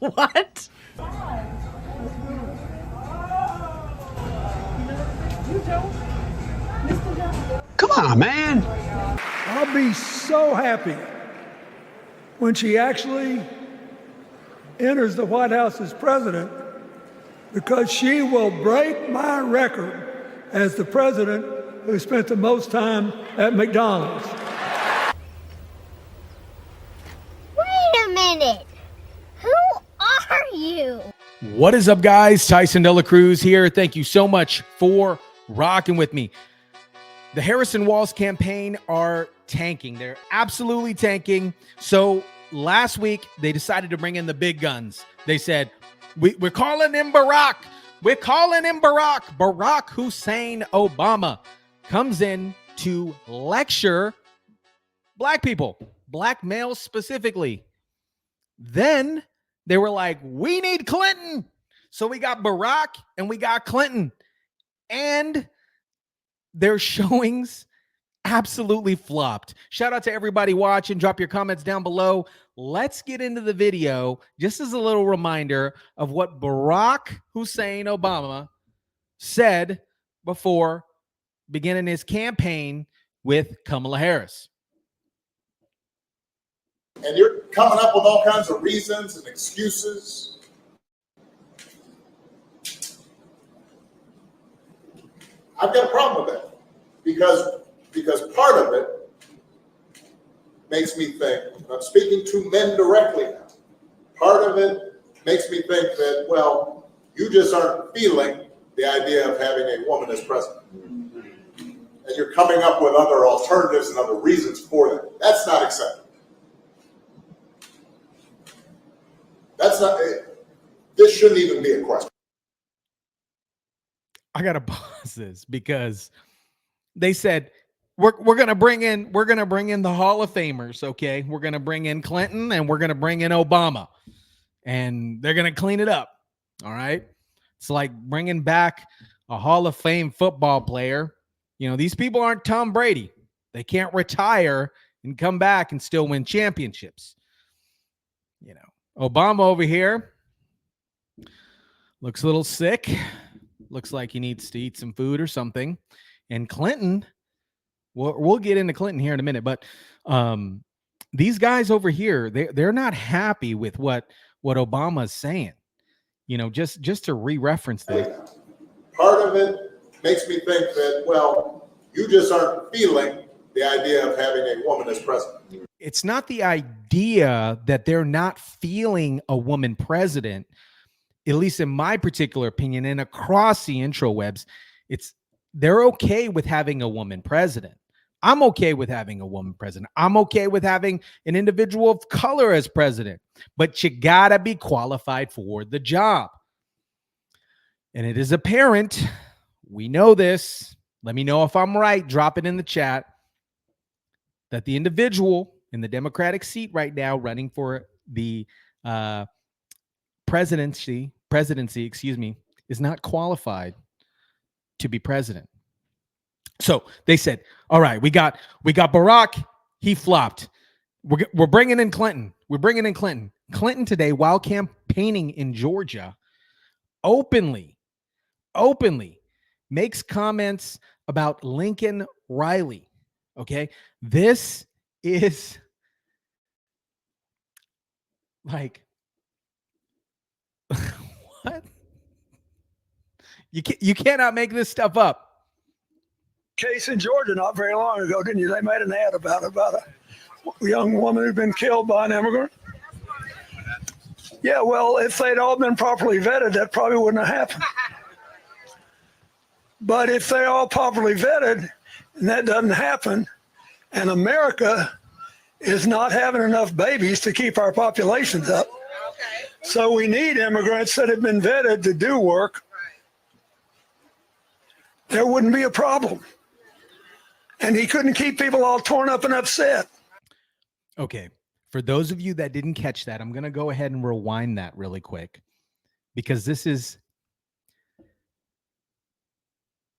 What? Come on, man. I'll be so happy when she actually enters the White House as president, because she will break my record as the president who spent the most time at McDonald's. Wait a minute. Who are you? What is up, guys? Tyson Dela Cruz here. Thank you so much for rocking with me. The Harrison Walls campaign are tanking. They're absolutely tanking. So last week, they decided to bring in the big guns. They said, we're calling him Barack. We're calling him Barack. Barack Hussein Obama comes in to lecture black people, black males specifically. Then they were like, we need Clinton. So we got Barack and we got Clinton. And their showings absolutely flopped. Shout out to everybody watching. Drop your comments down below. Let's get into the video just as a little reminder of what Barack Hussein Obama said before beginning his campaign with Kamala Harris. And you're coming up with all kinds of reasons and excuses. I've got a problem with that because part of it makes me think, I'm speaking to men directly now, part of it makes me think that, well, you just aren't feeling the idea of having a woman as president. And you're coming up with other alternatives and other reasons for that. That's not acceptable. That's not, this shouldn't even be a question. I gotta pause this because they said we're gonna bring in the Hall of Famers. Okay, we're gonna bring in Clinton and we're gonna bring in Obama, and they're gonna clean it up. All right, it's like bringing back a Hall of Fame football player. You know, these people aren't Tom Brady. They can't retire and come back and still win championships. You know, Obama over here looks a little sick. Looks like he needs to eat some food or something. And Clinton, we'll get into Clinton here in a minute, but these guys over here, they're not happy with what Obama's saying. You know, just to re-reference that. Part of it makes me think that, well, you just aren't feeling the idea of having a woman as president. It's not the idea that they're not feeling a woman president. At least in my particular opinion, and across the intrawebs, they're okay with having a woman president. I'm okay with having a woman president. I'm okay with having an individual of color as president, but you gotta be qualified for the job. And it is apparent, we know this, let me know if I'm right, drop it in the chat, that the individual in the Democratic seat right now running for the presidency, excuse me, is not qualified to be president. So they said, all right, we got Barack, he flopped. We're bringing in Clinton. We're bringing in Clinton. Clinton today, while campaigning in Georgia, openly makes comments about Lincoln Riley. Okay, this is like, what? You cannot make this stuff up. Case in Georgia not very long ago, didn't you? They made an ad about a young woman who'd been killed by an immigrant. Yeah, well, if they'd all been properly vetted, that probably wouldn't have happened. But if they're all properly vetted and that doesn't happen, and America is not having enough babies to keep our populations up, so we need immigrants that have been vetted to do work, there wouldn't be a problem. And he couldn't keep people all torn up and upset. Okay. For those of you that didn't catch that, I'm going to go ahead and rewind that really quick, because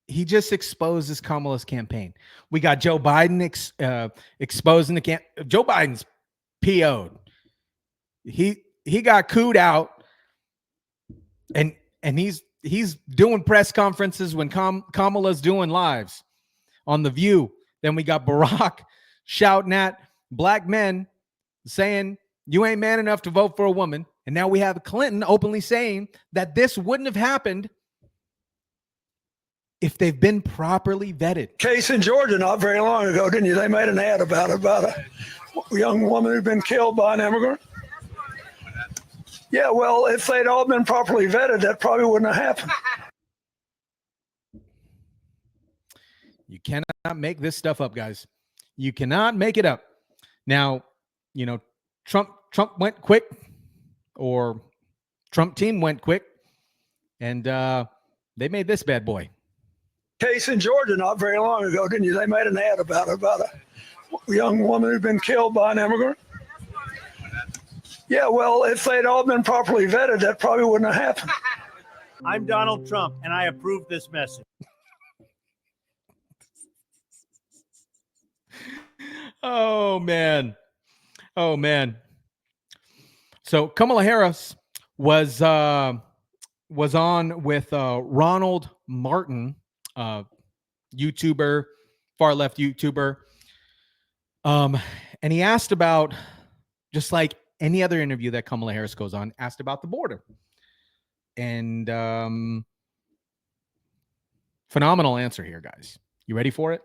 he just exposes Kamala's campaign. We got Joe Biden exposing Joe Biden's PO'd. He he got cooed out, and he's doing press conferences when Kamala's doing lives on The View. Then we got Barack shouting at black men, saying, you ain't man enough to vote for a woman. And now we have Clinton openly saying that this wouldn't have happened if they've been properly vetted. Case in Georgia not very long ago, didn't you? They made an ad about a young woman who'd been killed by an immigrant. Yeah, well, if they'd all been properly vetted, that probably wouldn't have happened. You cannot make this stuff up, guys. You cannot make it up. Now, you know, Trump went quick, or Trump team went quick, and they made this bad boy. Case in Georgia not very long ago, didn't you? They made an ad about a young woman who'd been killed by an immigrant. Yeah, well, if they'd all been properly vetted, that probably wouldn't have happened. I'm Donald Trump, and I approve this message. Oh, man. Oh, man. So Kamala Harris was on with Ronald Martin, YouTuber, far left YouTuber. And he asked about, just like any other interview that Kamala Harris goes on, asked about the border. And phenomenal answer here, guys. You ready for it?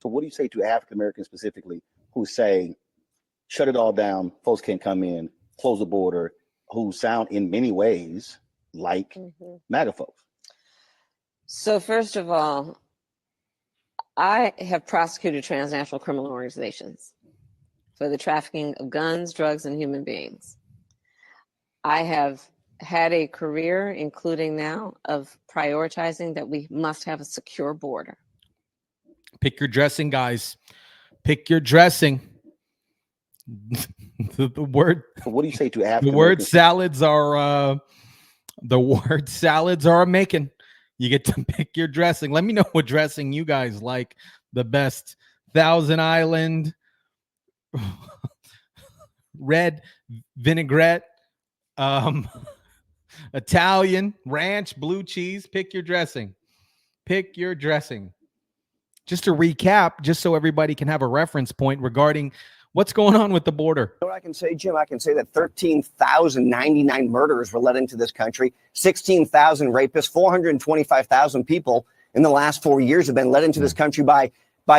So what do you say to African Americans specifically who say, shut it all down, folks can't come in, close the border, who sound in many ways like MAGA folks? So first of all, I have prosecuted transnational criminal organizations for the trafficking of guns, drugs, and human beings. I have had a career, including now, of prioritizing that we must have a secure border. Pick your dressing, guys. Pick your dressing. the word. So what do you say to African? The word salads are. The word salads are a making. You get to pick your dressing. Let me know what dressing you guys like the best. Thousand Island, red vinaigrette, Italian, ranch, blue cheese. Pick your dressing. Pick your dressing. Just to recap, just so everybody can have a reference point regarding what's going on with the border. You know what I can say, Jim? I can say that 13,099 murderers were let into this country, 16,000 rapists, 425,000 people in the last 4 years have been let into this country by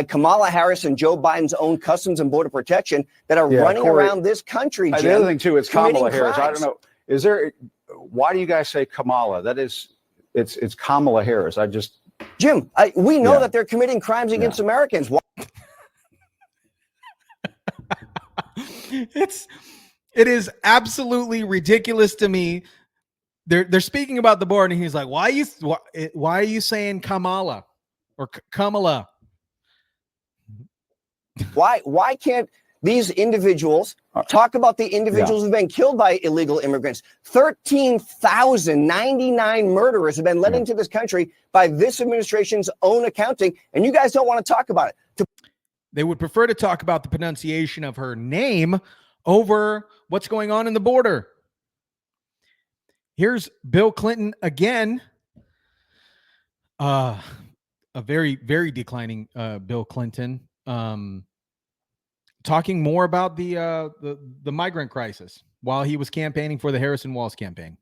Kamala Harris and Joe Biden's own Customs and Border Protection that are running around this country, Jim. The other thing, too, is Kamala Harris. Crimes. I don't know. Why do you guys say Kamala? It's Kamala Harris. Jim, we know that they're committing crimes against Americans. Why? It is absolutely ridiculous to me. They're speaking about the border, and he's like, why are you saying Kamala or Kamala? Why can't these individuals talk about the individuals who've been killed by illegal immigrants? 13,099 murderers have been let into this country by this administration's own accounting, and you guys don't want to talk about it. They would prefer to talk about the pronunciation of her name over what's going on in the border. Here's Bill Clinton again. A very, very declining Bill Clinton. Talking more about the migrant crisis while he was campaigning for the Harrison Walls campaign.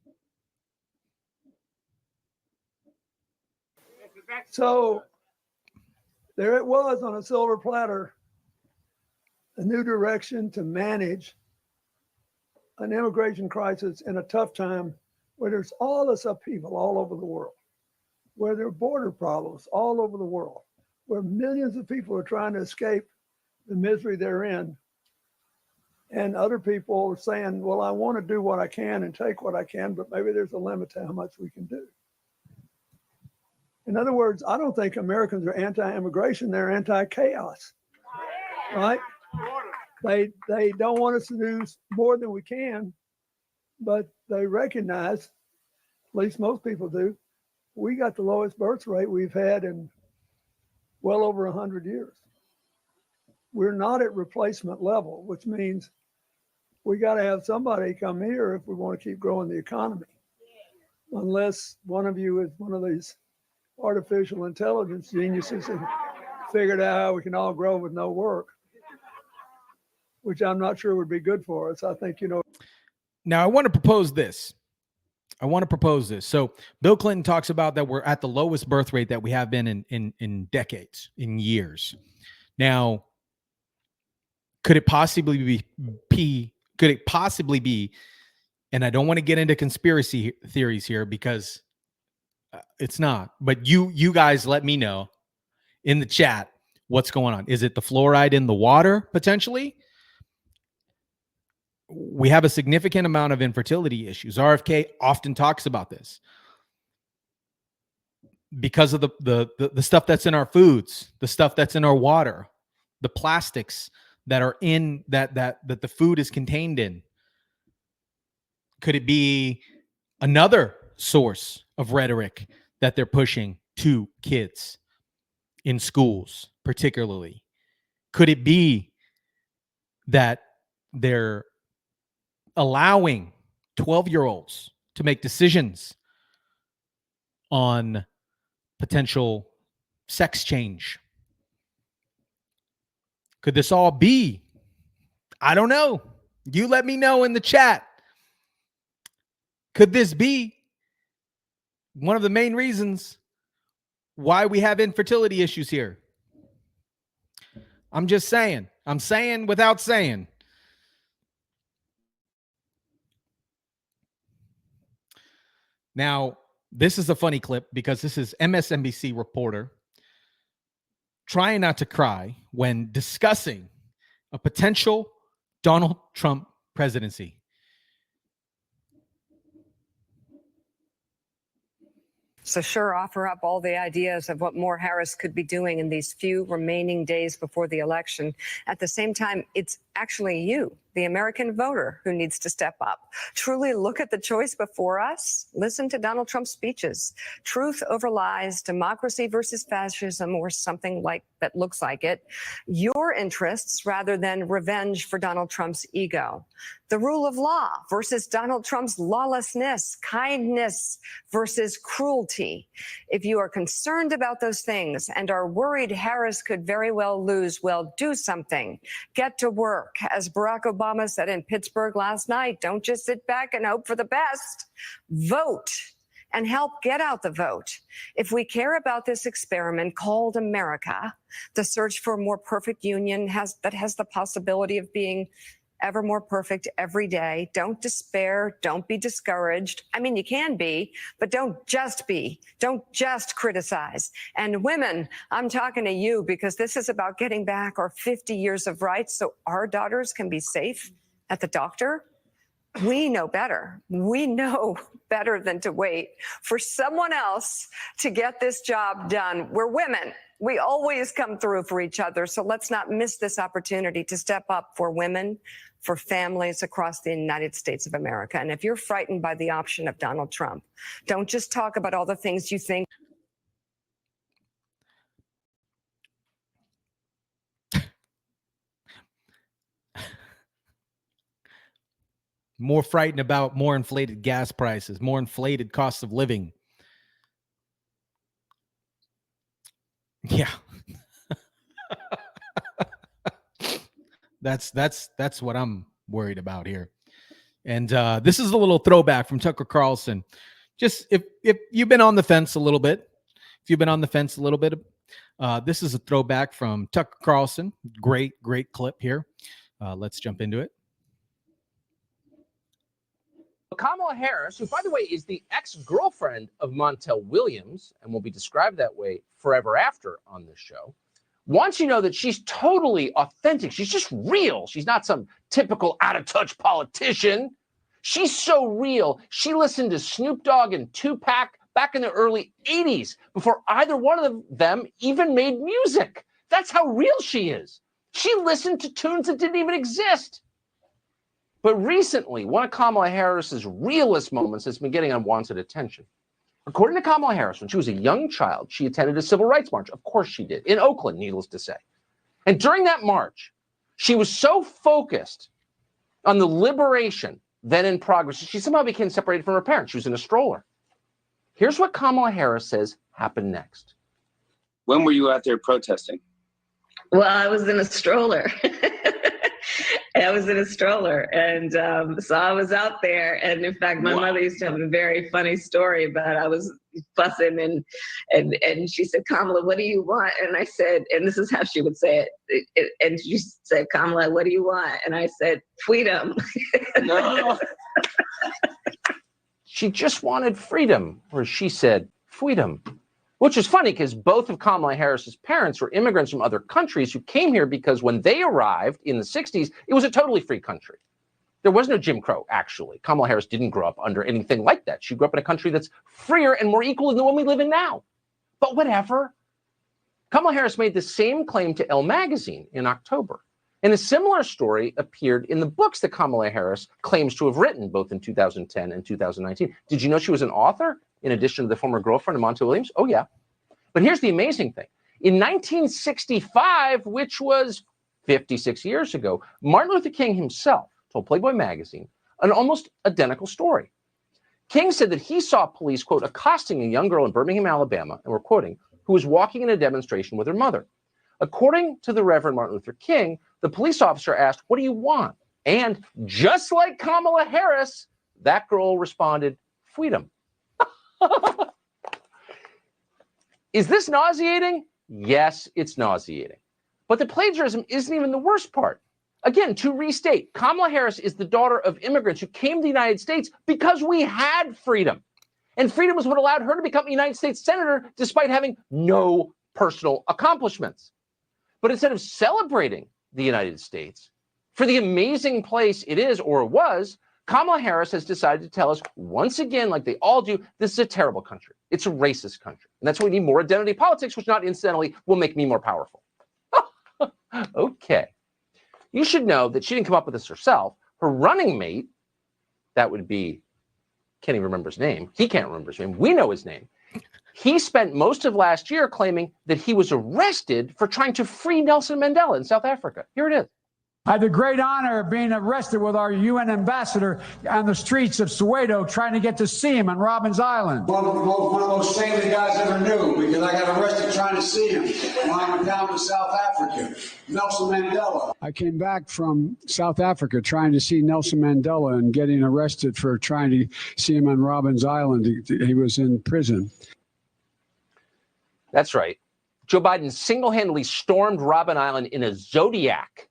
So there it was on a silver platter, a new direction to manage an immigration crisis in a tough time where there's all this upheaval all over the world, where there are border problems all over the world, where millions of people are trying to escape the misery they're in. And other people are saying, well, I want to do what I can and take what I can, but maybe there's a limit to how much we can do. In other words, I don't think Americans are anti-immigration, they're anti-chaos, right? They don't want us to do more than we can, but they recognize, at least most people do, we got the lowest birth rate we've had in well over 100 years. We're not at replacement level, which means we got to have somebody come here if we want to keep growing the economy. Unless one of you is one of these artificial intelligence geniuses and figured out how we can all grow with no work, which I'm not sure would be good for us. I think, Now, I want to propose this. So Bill Clinton talks about that we're at the lowest birth rate that we have been in decades, in years. Now, could it possibly be, and I don't want to get into conspiracy theories here because it's not, but you guys let me know in the chat what's going on. Is it the fluoride in the water potentially? We have a significant amount of infertility issues. RFK often talks about this because of the stuff that's in our foods, the stuff that's in our water, the plastics that are in that the food is contained in. Could it be another source of rhetoric that they're pushing to kids in schools, particularly? Could it be that they're allowing 12-year-olds to make decisions on potential sex change? Could this all be? I don't know. You let me know in the chat. Could this be one of the main reasons why we have infertility issues here? I'm just saying. I'm saying without saying. Now, this is a funny clip because this is MSNBC reporter trying not to cry when discussing a potential Donald Trump presidency. So sure, offer up all the ideas of what more Harris could be doing in these few remaining days before the election. At the same time, it's actually you, the American voter, who needs to step up. Truly look at the choice before us. Listen to Donald Trump's speeches. Truth over lies, democracy versus fascism, or something like that looks like it. Your interests rather than revenge for Donald Trump's ego. The rule of law versus Donald Trump's lawlessness. Kindness versus cruelty. If you are concerned about those things and are worried Harris could very well lose, well, do something. Get to work. As Barack Obama said in Pittsburgh last night, don't just sit back and hope for the best. Vote and help get out the vote. If we care about this experiment called America, the search for a more perfect union that has the possibility of being ever more perfect every day. Don't despair. Don't be discouraged. I mean, you can be, but don't just be. Don't just criticize. And women, I'm talking to you because this is about getting back our 50 years of rights so our daughters can be safe at the doctor. We know better. We know better than to wait for someone else to get this job done. We're women. We always come through for each other. So let's not miss this opportunity to step up for women, for families across the United States of America. And if you're frightened by the option of Donald Trump, don't just talk about all the things you think. More frightened about more inflated gas prices, more inflated costs of living. Yeah. That's what I'm worried about here. And this is a little throwback from Tucker Carlson. Just if you've been on the fence a little bit, this is a throwback from Tucker Carlson. Great clip here. Let's jump into it. Kamala Harris, who, by the way, is the ex-girlfriend of Montel Williams and will be described that way forever after on this show, wants you to know that she's totally authentic. She's just real. She's not some typical out-of-touch politician. She's so real. She listened to Snoop Dogg and Tupac back in the early 80s before either one of them even made music. That's how real she is. She listened to tunes that didn't even exist. But recently, one of Kamala Harris's realest moments has been getting unwanted attention. According to Kamala Harris, when she was a young child, she attended a civil rights march. Of course she did, in Oakland, needless to say. And during that march, she was so focused on the liberation then in progress. She somehow became separated from her parents. She was in a stroller. Here's what Kamala Harris says happened next. When were you out there protesting? Well, I was in a stroller. And so I was out there. And in fact, my mother used to have a very funny story about I was fussing and she said, Kamala, what do you want? And I said, and this is how she would say it. And she said, Kamala, what do you want? And I said, freedom. No. She just wanted freedom, or she said freedom, which is funny because both of Kamala Harris's parents were immigrants from other countries who came here because when they arrived in the 60s, it was a totally free country. There was no Jim Crow, actually. Kamala Harris didn't grow up under anything like that. She grew up in a country that's freer and more equal than the one we live in now. But whatever. Kamala Harris made the same claim to Elle magazine in October. And a similar story appeared in the books that Kamala Harris claims to have written, both in 2010 and 2019. Did you know she was an author, in addition to the former girlfriend of Montel Williams? Oh, yeah. But here's the amazing thing. In 1965, which was 56 years ago, Martin Luther King himself told Playboy magazine an almost identical story. King said that he saw police, quote, accosting a young girl in Birmingham, Alabama, and we're quoting, who was walking in a demonstration with her mother. According to the Reverend Martin Luther King, the police officer asked, what do you want? And just like Kamala Harris, that girl responded, freedom. Is this nauseating? Yes, it's nauseating. But the plagiarism isn't even the worst part. Again, to restate, Kamala Harris is the daughter of immigrants who came to the United States because we had freedom. And freedom was what allowed her to become a United States senator despite having no personal accomplishments. But instead of celebrating the United States for the amazing place it is or was, Kamala Harris has decided to tell us once again, like they all do, this is a terrible country. It's a racist country. And that's why we need more identity politics, which not incidentally will make me more powerful. Okay. You should know that she didn't come up with this herself. Her running mate, that would be, can't even remember his name. He can't remember his name. We know his name. He spent most of last year claiming that he was arrested for trying to free Nelson Mandela in South Africa. Here it is. I had the great honor of being arrested with our UN ambassador on the streets of Soweto trying to get to see him on Robben's Island. One of the most saintly guys I ever knew, because I got arrested trying to see him when I went down to South Africa. Nelson Mandela. I came back from South Africa trying to see Nelson Mandela and getting arrested for trying to see him on Robben's Island. He was in prison. That's right. Joe Biden single-handedly stormed Robben Island in a Zodiac.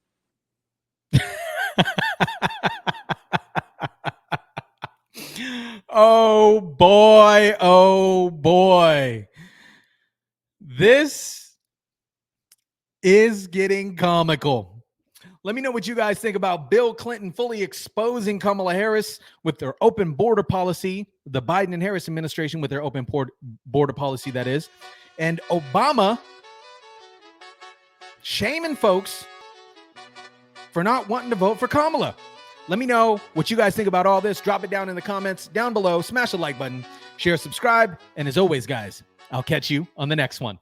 Oh boy, oh boy. This is getting comical. Let me know what you guys think about Bill Clinton fully exposing Kamala Harris with their open border policy, the Biden and Harris administration with their open border policy, that is, and Obama shaming folks for not wanting to vote for Kamala. Let me know what you guys think about all this. Drop it down in the comments down below. Smash the like button, share, subscribe. And as always, guys, I'll catch you on the next one.